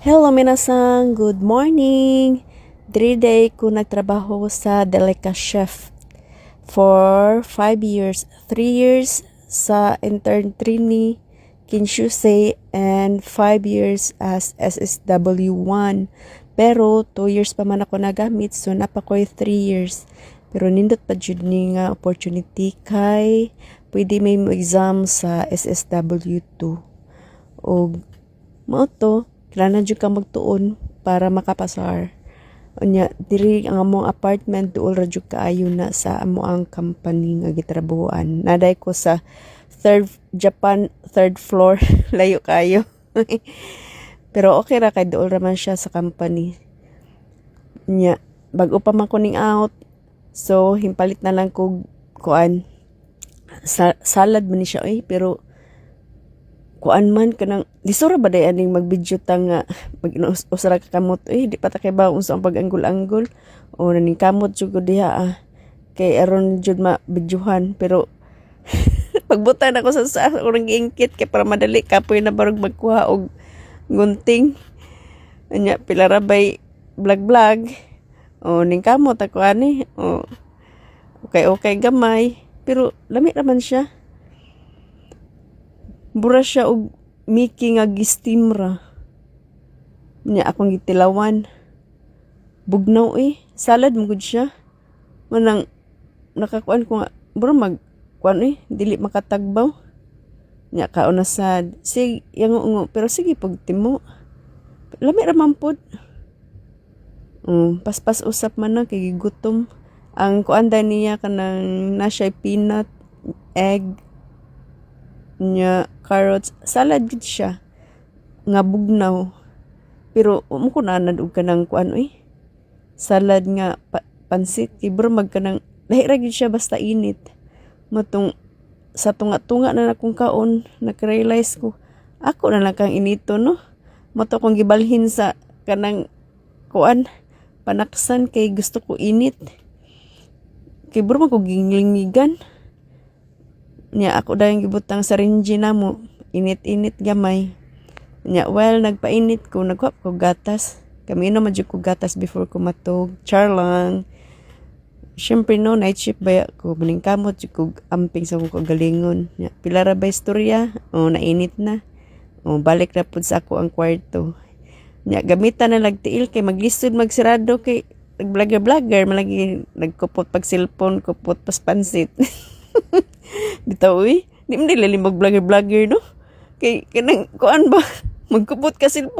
Hello minasan, good morning. 3 day ko nagtrabaho sa Delica Chef for 5 years. 3 years sa intern trainee Kinshusei and 5 years as SSW1. Pero 2 years pa man ako nagamit, so napakoy 3 years. Pero nindot pa jud ni nga opportunity kay pwede may mo exam sa SSW2. O mao to, kailangan jud ka magtuon para makapasar. Unya diri ang among apartment duol ra jud kaayo na sa amoang company nga gitrabahoan. Naday ko sa third floor layo kayo. Pero okay ra kay duol ra man siya sa company. Unya bag-o pa man ko ning out. So himpalit na lang ko kuan salad man ni siya pero kuan man kanang lisura ba day aning mag-video ta nga mag-usara ka kamot di pa ta kay ba unsa ang pag-anggol-anggol o naning kamot jud ko diha kay aron jud ma-videohan pero pagbutan ako sa urang giingkit kay para madali kapoy na barog magkuha og gunting anya pila ra bay vlog o ning kamot ako ani okay gamay pero lami ra man siya. Bura siya og Mickey nga gistim ra. Nya akong gitilawan. Bugnaw salad mo gud siya. Manang nakakuan ko nga bura dili makatagbaw. Nya kaon na sad. Sige yango pero sige pagtimo. Lami ra man pod. Paspas usap man na kay gutom. Ang kuanda niya kanang nasay peanut, egg, nya carrots, salad gid siya nga bugnaw pero ko nanad og kanang kuan salad nga pansit ibro magkanang lahi ra gid siya basta init matong sa tunga na akong kaon nag-realize ko ako na lang kang inito no mato kong gibalhin sa kanang kuan panaksan kay gusto ko init kay bro man ko ginglingigan nya ako dayang gibutang sa rinji namo init-init gamay nya nagpainit ko nagkuha ko gatas kami no madyo ko gatas before ko matog char lang syempre no night shift baya ko muning kamot jud ko amping sa ko galingon nya pila ra ba istorya nainit na balik na pud sa ako ang kwarto nya gamitan na lagtiil kay maglisod magsirado kay nag-vlogger malagi nagkupot pag cellphone kupot pas pansit bitaw di man nila mag vlogger no kay kanang kuan ba magkupot ka cellphone